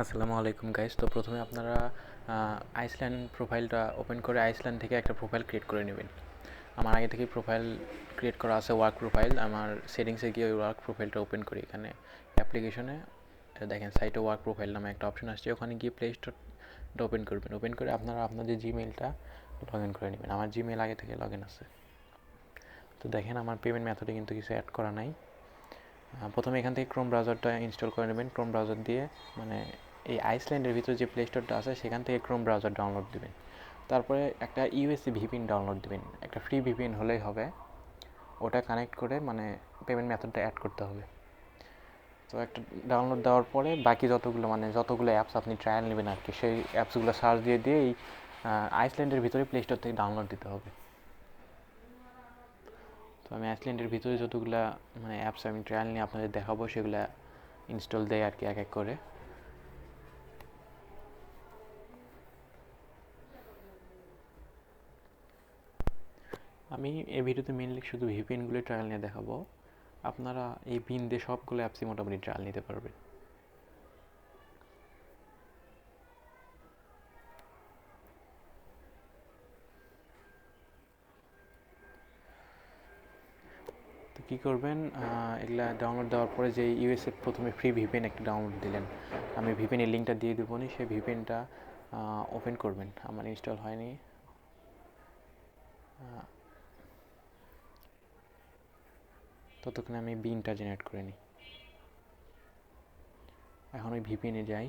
আসসালামু আলাইকুম গাইস। তো প্রথমে আপনারা আইসল্যান্ড প্রোফাইলটা ওপেন করে আইসল্যান্ড থেকে একটা প্রোফাইল ক্রিয়েট করে নেবেন। আমার আগে থেকেই প্রোফাইল ক্রিয়েট করা আছে, ওয়ার্ক প্রোফাইল। আমার সেটিংসে গিয়ে ওই ওয়ার্ক প্রোফাইলটা ওপেন করি। এখানে অ্যাপ্লিকেশনে দেখেন সাইটে ওয়ার্ক প্রোফাইল নামে একটা অপশন আসছে, ওখানে গিয়ে প্লে স্টোরটা ওপেন করবেন। ওপেন করে আপনারা আপনাদের জিমেইলটা লগ ইন করে নেবেন। আমার জিমেইল আগে থেকে লগ ইন আছে। তো দেখেন আমার পেমেন্ট মেথডে কিন্তু কিছু অ্যাড করা নাই। প্রথমে এখান থেকে ক্রোম ব্রাউজারটা ইনস্টল করে নেবেন। ক্রোম ব্রাউজার দিয়ে মানে এই আইসল্যান্ডের ভিতরে যে প্লে স্টোরটা আছে সেখান থেকে ক্রোম ব্রাউজার ডাউনলোড দেবেন। তারপরে একটা ইউএসসি ভিপিএন ডাউনলোড দেবেন। একটা ফ্রি ভিপিএন হলেই হবে। ওটা কানেক্ট করে মানে পেমেন্ট মেথডটা অ্যাড করতে হবে। তো একটা ডাউনলোড দেওয়ার পরে বাকি যতগুলো অ্যাপস আপনি ট্রায়াল নেবেন আর কি, সেই অ্যাপসগুলো সার্চ দিয়ে এই আইসল্যান্ডের ভিতরে প্লে স্টোর থেকে ডাউনলোড দিতে হবে। তো আমি আইসল্যান্ডের ভিতরে যতগুলো অ্যাপস আমি ট্রায়াল নিয়ে আপনাদের দেখাবো সেগুলো ইনস্টল দেয় আর কি, এক এক করে। আমি এই ভিডিওতে মেনলি শুধু ভিপিএনগুলো ট্রায়াল নিয়ে দেখাবো। আপনারা এই পিন দিয়ে সবগুলো অ্যাপসই মোটামুটি ট্রায়াল নিতে পারবেন। তো কী করবেন, এগুলা ডাউনলোড দেওয়ার পরে যে ইউএসএ প্রথমে ফ্রি ভিপিএন একটা ডাউনলোড দিলেন, আমি ভিপিএনের লিঙ্কটা দিয়ে দেবো নি, সেই ভিপিএনটা ওপেন করবেন। আমার ইনস্টল হয়নি। ততক্ষণে আমি বিনটা জেনারেট করে নিই। এখন ওই ভিপিএনে যাই।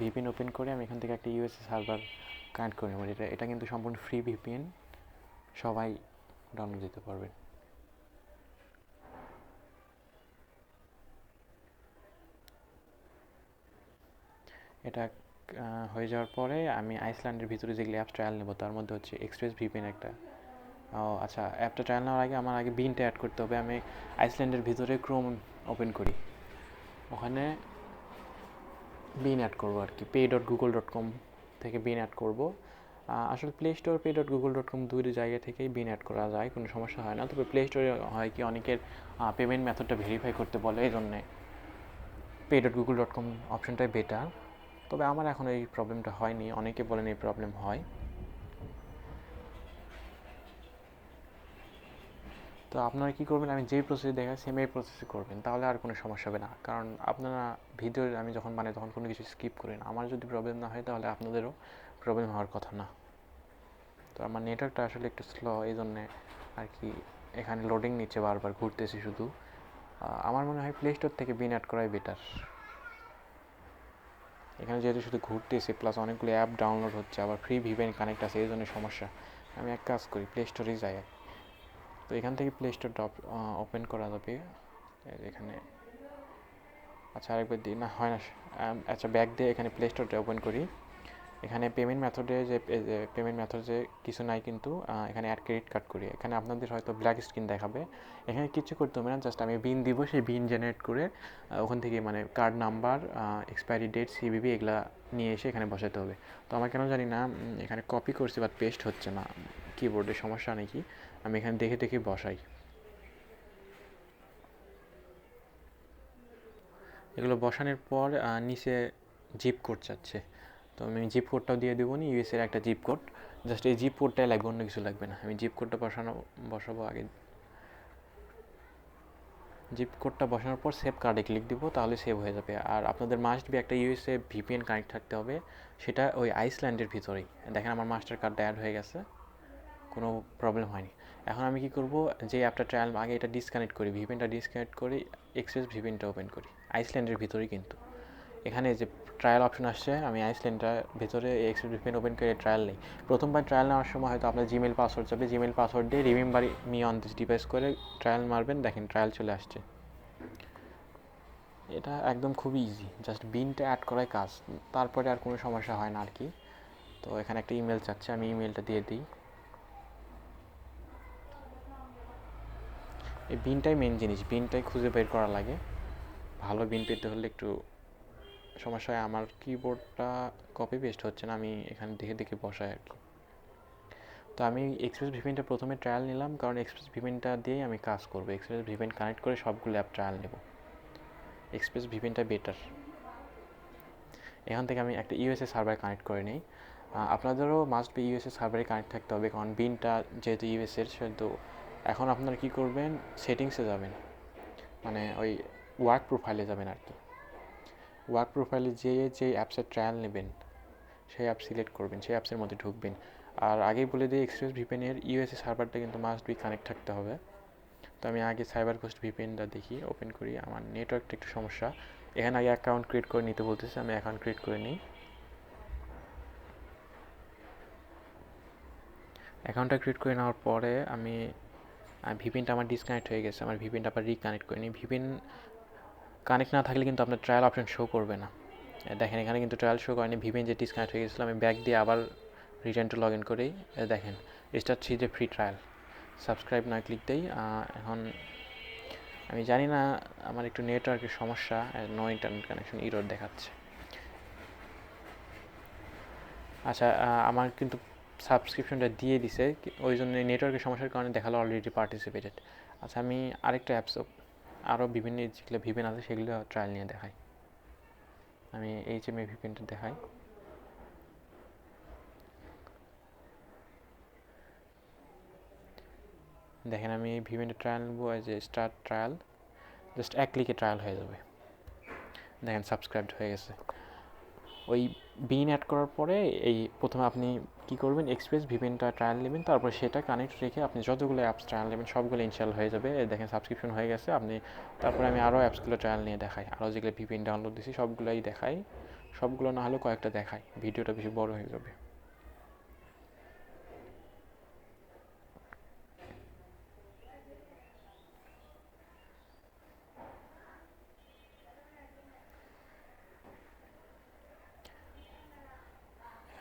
ভিপিএন ওপেন করে আমি এখান থেকে একটা ইউএসএ সার্ভার কানেক্ট করে নেব। এটা কিন্তু সম্পূর্ণ ফ্রি ভিপিএন, সবাই ডাউনলোড দিতে পারবেন। এটা হয়ে যাওয়ার পরে আমি আইসল্যান্ডের ভিতরে যেগুলো অ্যাপস ট্রায়াল নেবো তার মধ্যে হচ্ছে এক্সপ্রেস ভিপিএন একটা। আচ্ছা, অ্যাপটা ট্রায়াল নেওয়ার আগে আমার আগে বিনটা অ্যাড করতে হবে। আমি আইসল্যান্ডের ভিতরে ক্রোম ওপেন করি, ওখানে বিন অ্যাড করবো আর কি। pay.google.com থেকে বিন অ্যাড করবো। আসলে প্লে স্টোর pay.google.com দুই জায়গা থেকেই বিন অ্যাড করা যায়, কোনো সমস্যা হয় না। তবে প্লে স্টোরে হয় কি অনেকের পেমেন্ট মেথডটা ভেরিফাই করতে বলে, এই জন্যে pay.google.com অপশনটাই বেটার। তবে আমার এখন এই প্রবলেমটা হয়নি, অনেকে বলেন এই প্রবলেম হয়। তো আপনারা কী করবেন, আমি যেই প্রসেসে দেখা সেম এই প্রসেসে করবেন, তাহলে আর কোনো সমস্যা হবে না। কারণ আপনারা ভিডিও আমি যখন বানাই তখন কোনো কিছু স্কিপ করি না। আমার যদি প্রবলেম না হয় তাহলে আপনাদেরও প্রবলেম হওয়ার কথা না। তো আমার নেটওয়ার্কটা আসলে একটু স্লো, এই জন্যে আর কি এখানে লোডিং নিচ্ছে, বারবার ঘুরতেছি শুধু। আমার মনে হয় প্লে স্টোর থেকে বিন অ্যাড করাই বেটার। এখানে যেহেতু শুধু ঘুরতেছি, প্লাস অনেকগুলো অ্যাপ ডাউনলোড হচ্ছে, আবার ফ্রি ভিপিএন কানেক্ট আছে, এই জন্য সমস্যা। আমি এক কাজ করি, প্লে স্টোরেই যাই। তো এখান থেকে প্লে স্টোরটা ওপেন করা যাবে এখানে। আচ্ছা, আরেকবার দিই না, হয় না। আচ্ছা, ব্যাক দিয়ে এখানে প্লে স্টোরটা ওপেন করি। এখানে পেমেন্ট মেথডে যে পেমেন্ট মেথড যে কিছু নাই, কিন্তু এখানে অ্যাড ক্রেডিট কার্ড করি। এখানে আপনাদের হয়তো ব্ল্যাক স্ক্রিন দেখাবে। এখানে কিছু করতে হবে না, জাস্ট আমি বিন দিব, সেই বিন জেনারেট করে ওখান থেকে card number, expiry date, CVV এগুলা নিয়ে এসে এখানে বসাতে হবে। তো আমার কেন জানি না এখানে কপি করছি বাট পেস্ট হচ্ছে না, কিবোর্ডের সমস্যা নাকি। আমি এখানে দেখে দেখে বসাই। এগুলো বসানোর পর নিচে জিপ কোড চাচ্ছে, তো আমি জিপ কোডটাও দিয়ে দেবো নি, ইউএসের একটা জিপ কোড। জাস্ট এই জিপ কোডটাই লাগবে, অন্য কিছু লাগবে না। আমি জিপ কোডটা বসাবো আগে। জিপ কোডটা বসানোর পর সেভ কার্ডে ক্লিক দিব, তাহলে সেভ হয়ে যাবে। আর আপনাদের মাস্ট বি একটা ইউএসএ ভিপিএন কানেক্ট থাকতে হবে, সেটা ওই আইসল্যান্ডের ভিতরেই। দেখেন আমার মাস্টার কার্ডটা অ্যাড হয়ে গেছে, কোনো প্রবলেম হয়নি। এখন আমি কি করব, যে অ্যাপটা ট্রায়াল আগে এটা ডিসকানেক্ট করি, ভিপিএনটা ডিসকানেক্ট করি, এক্সপ্রেস ভিপিএনটা ওপেন করি আইসল্যান্ডের ভিতরেই। কিন্তু এখানে যে ট্রায়াল অপশন আসছে, আমি আইসল্যান্ডের ভিতরে এক্সপ্রেস ভিপিএন ওপেন করে ট্রায়াল নেই। প্রথমবার ট্রায়াল নেওয়ার সময় হয়তো আপনার জিমেল পাসওয়ার্ড যাবে, জিমেল পাসওয়ার্ড দিয়ে remember me on this device করে ট্রায়াল মারবেন। দেখেন ট্রায়াল চলে আসছে। এটা একদম খুবই ইজি, জাস্ট বিনটা অ্যাড করাই কাজ, তারপরে আর কোনো সমস্যা হয় না আর কি। তো এখানে একটা ইমেল চাচ্ছে, আমি ইমেলটা দিয়ে দিই। এই বিনটাই মেন জিনিস, বিনটাই খুঁজে বের করা লাগে। ভালো বিন পেতে হলে একটু সমস্যা হয়। আমার কিবোর্ডটা কপি পেস্ট হচ্ছে না, আমি এখানে দেখে দেখে বসাই আর কি। তো আমি এক্সপ্রেস ভিপিএনটা প্রথমে ট্রায়াল নিলাম, কারণ এক্সপ্রেস ভিপিএনটা দিয়েই আমি কাজ করবো। এক্সপ্রেস ভিপিএন কানেক্ট করে সবগুলো অ্যাপ ট্রায়াল নেব। এক্সপ্রেস ভিপিএনটা বেটার। এখান থেকে আমি একটা ইউএসএ সার্ভার কানেক্ট করে নিই। আপনাদেরও মাস্ট বি ইউএসএ সার্ভারে কানেক্ট থাকতে হবে, কারণ বিনটা যেহেতু ইউএসএর, সেহেতু এখন আপনারা কী করবেন, সেটিংসে যাবেন, মানে ওই ওয়ার্ক প্রোফাইলে যাবেন আর কি। ওয়ার্ক প্রোফাইলে যে অ্যাপসের ট্রায়াল নেবেন সেই অ্যাপ সিলেক্ট করবেন, সেই অ্যাপসের মধ্যে ঢুকবেন। আর আগেই বলে দিই, এক্সপ্রেস ভিপিএনের ইউএসএ সার্ভারটা কিন্তু মাস্ট বি কানেক্ট থাকতে হবে। তো আমি আগে সাইবার কোস্ট ভিপিএনটা দেখি, ওপেন করি। আমার নেটওয়ার্কটা একটু সমস্যা, এখানে আগে অ্যাকাউন্ট ক্রিয়েট করে নিতে বলতেছে, আমি অ্যাকাউন্ট ক্রিয়েট করে নিই। অ্যাকাউন্টটা ক্রিয়েট করে নেওয়ার পরে আমি ভিপিএনটা আমার ডিসকানেক্ট হয়ে গেছে, আমার ভিপিএনটা আবার রিকানেক্ট করে নিই। ভিপিএন কানেক্ট না থাকলে কিন্তু আপনার ট্রায়াল অপশন শো করবে না। দেখেন এখানে কিন্তু ট্রায়াল শো করেনি, ভিপিএন যে ডিসকানেক্ট হয়ে গেছিলো। আমি ব্যাক দিয়ে আবার রিটার্ন টু লগ ইন করেই দেখেন স্টার্ট যে ফ্রি ট্রায়াল, সাবস্ক্রাইব না ক্লিক দেই। এখন আমি জানি না, আমার একটু নেটওয়ার্কের সমস্যা, নো ইন্টারনেট কানেকশন ইরর দেখাচ্ছে। আচ্ছা, আমার কিন্তু সাবস্ক্রিপশনটা দিয়ে দিছে, ওই জন্য নেটওয়ার্কের সমস্যার কারণে দেখালো অলরেডি পার্টিসিপেটেড। আচ্ছা, আমি আরেকটা অ্যাপস, আরও বিভিন্ন যেগুলো ভিপিএন আছে সেগুলো ট্রায়াল নিয়ে দেখাই। আমি এইচএমএ ভিপিএনটা দেখাই। দেখেন আমি এই ভিপিএনটা ট্রায়াল নেবো, এই যে স্টার্ট ট্রায়াল, জাস্ট এক ক্লিকে ট্রায়াল হয়ে যাবে। দেখেন সাবস্ক্রাইবড হয়ে গেছে। ওই বিন অ্যাড করার পরে এই প্রথমে আপনি কী করবেন, এক্সপ্রেস ভিপিএনটা ট্রায়াল নেবেন, তারপর সেটা কানেক্ট রেখে আপনি যতগুলো অ্যাপস ট্রায়াল নেবেন সবগুলো ইনস্টল হয়ে যাবে। দেখেন সাবস্ক্রিপশন হয়ে গেছে। আপনি তারপরে আমি আরও অ্যাপসগুলো ট্রায়াল নিয়ে দেখাই, আরও যেগুলো ভিপিএন ডাউনলোড দিয়েছি সবগুলোই দেখাই, সবগুলো না হলেও কয়েকটা দেখাই, ভিডিওটা বেশি বড় হয়ে যাবে।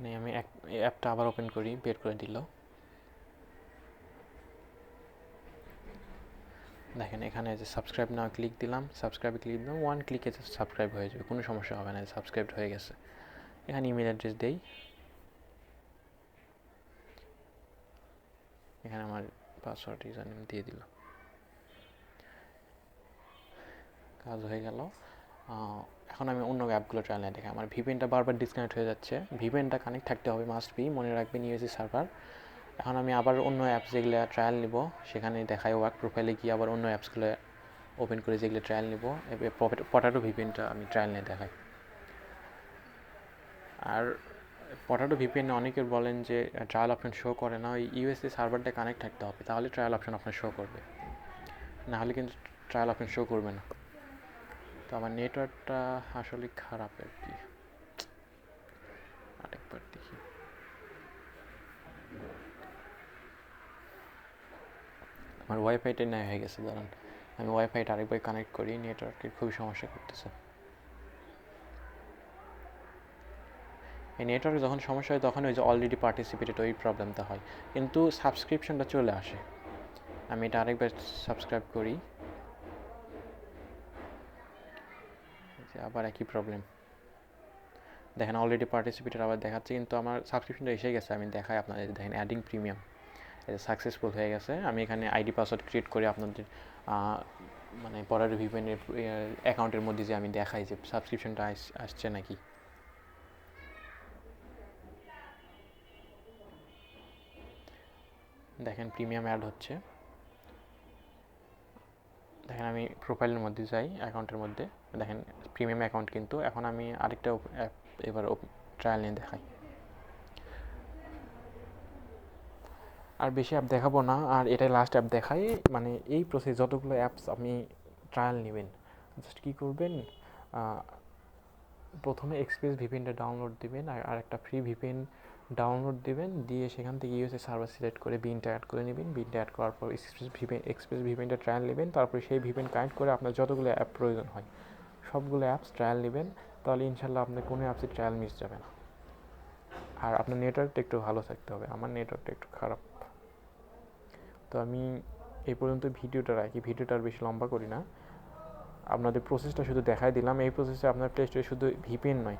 এখানে আমি অ্যাপটা আবার ওপেন করি, বের করে দিল। দেখেন এখানে যে সাবস্ক্রাইব না ক্লিক দিলাম, সাবস্ক্রাইবে ক্লিক দিলাম, ওয়ান ক্লিকে সাবস্ক্রাইব হয়ে যাবে, কোনো সমস্যা হবে না, সাবস্ক্রাইব হয়ে গেছে। এখানে ইমেল অ্যাড্রেস দেই, এখানে আমার পাসওয়ার্ড ইউজার নেম দিয়ে দিল, কাজ হয়ে গেল। এখন আমি অন্য অ্যাপগুলো ট্রায়াল নিয়ে দেখি। আমার ভিপিএনটা বারবার ডিসকানেক্ট হয়ে যাচ্ছে, ভিপিএনটা কানেক্ট থাকতে হবে মাস্ট বি, মনে রাখবেন ইউএসএ সার্ভার। এখন আমি আবার অন্য অ্যাপস যেগুলো ট্রায়াল নিব সেখানে দেখাই, ওয়ার্ক প্রোফাইলে গিয়ে আবার অন্য অ্যাপসগুলো ওপেন করে যেগুলো ট্রায়াল নিব, পটাটো ভিপিএনটা আমি ট্রায়াল নিয়ে দেখাই। আর পটাটো ভিপিএনে অনেকের বলেন যে ট্রায়াল অপশন শো করে না, ওই ইউএসএ সার্ভারটা কানেক্ট থাকতে হবে, তাহলে ট্রায়াল অপশন আপনার শো করবে, না হলে কিন্তু ট্রায়াল অপশন শো করবে না। তো আমার নেটওয়ার্কটা আসলে খারাপ আর কি, আরেকবার দেখি। আমার ওয়াইফাইটা নেওয়া হয়ে গেছে, দাঁড়ান আমি ওয়াইফাইটা আরেকবার কানেক্ট করি, নেটওয়ার্কের খুবই সমস্যা করতেছে। এই নেটওয়ার্ক যখন সমস্যা হয় তখন ওই যে অলরেডি পার্টিসিপেটেড ওই প্রবলেমটা হয়, কিন্তু সাবস্ক্রিপশনটা চলে আসে। আমি এটা আরেকবার সাবস্ক্রাইব করি, আবার একই প্রবলেম। দেখেন অলরেডি পার্টিসিপেটেড আবার দেখাচ্ছে, কিন্তু আমার সাবস্ক্রিপশনটা এসে গেছে। আমি দেখাই আপনাদের, দেখেন অ্যাডিং প্রিমিয়াম, এটা সাকসেসফুল হয়ে গেছে। আমি এখানে আইডি পাসওয়ার্ড ক্রিয়েট করে আপনাদের মানে পরের ভিপিএনের অ্যাকাউন্টের মধ্যে যে আমি দেখাই যে সাবস্ক্রিপশনটা আসছে নাকি। দেখেন প্রিমিয়াম অ্যাড হচ্ছে। দেখেন আমি প্রোফাইলের মধ্যে যাই, অ্যাকাউন্টের মধ্যে দেখেন প্রিমিয়াম অ্যাকাউন্ট, কিন্তু এখন আমি আরেকটা অ্যাপ এবার ট্রায়াল নিয়ে দেখাই। আর বেশি অ্যাপ দেখাবো না, আর এটাই লাস্ট অ্যাপ দেখাই। মানে এই প্রসেস যতগুলো অ্যাপস আপনি ট্রায়াল নেবেন, জাস্ট কী করবেন, প্রথমে এক্সপ্রেস ভিপিএনটা ডাউনলোড দিবেন, আর একটা ফ্রি ভিপিএন ডাউনলোড দিবেন, দিয়ে সেখান থেকে ইউএসএ সার্ভার সিলেক্ট করে বিনটা অ্যাড করে নেবেন। বিনটা অ্যাড করার পর এক্সপ্রেস ভিপিএনটা ট্রায়াল নেবেন, তারপরে সেই ভিপিএন কানেক্ট করে আপনার যতগুলো অ্যাপ প্রয়োজন হয় সবগুলো অ্যাপস ট্রায়াল নেবেন, তাহলে ইনশাল্লাহ আপনার কোনো অ্যাপসের ট্রায়াল মিস যাবে না। আর আপনার নেটওয়ার্কটা একটু ভালো থাকতে হবে, আমার নেটওয়ার্কটা একটু খারাপ। তো আমি এই পর্যন্ত ভিডিওটা রাখি, ভিডিওটা আর বেশি লম্বা করি না, আপনাদের প্রসেসটা শুধু দেখাই দিলাম। এই প্রসেসে আপনার প্লে স্টোরে শুধু ভিপিএন নয়,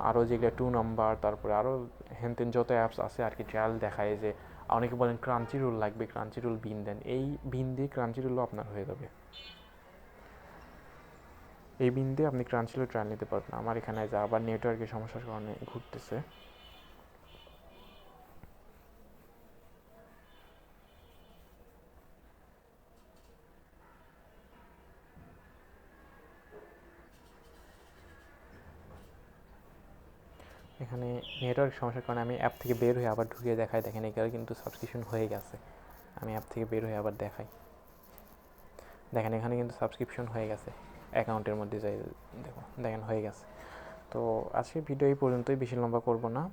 আরও যেগুলো 2 নাম্বার, তারপরে আরও হ্যানতেন যত অ্যাপস আছে আর কি ট্রায়াল দেখায়। যে অনেকে বলেন ক্রাঞ্চি রুল লাগবে, ক্রাঞ্চি রুল বিন দেন, এই বিন দিয়ে ক্রাঞ্চি রুলও আপনার হয়ে যাবে। এই বিন্দে আপনি ক্রাঞ্চিলো ট্রায়াল নিতে পারবেন। আমার এখানে যা আবার নেটওয়ার্কের সমস্যার কারণে ঘুরতেছে। এখানে নেটওয়ার্ক সমস্যার কারণে আমি অ্যাপ থেকে বের হয়ে আবার ঢুকিয়ে দেখাই। দেখেন এখানে কিন্তু সাবস্ক্রিপশন হয়ে গেছে। আমি অ্যাপ থেকে বের হয়ে আবার দেখাই। দেখেন এখানে কিন্তু সাবস্ক্রিপশন হয়ে গেছে। অ্যাকাউন্টের মধ্যে যাই দেখো, দেখেন হয়ে গেছে। তো আজকের ভিডিও এই পর্যন্তই, বেশি লম্বা করব না।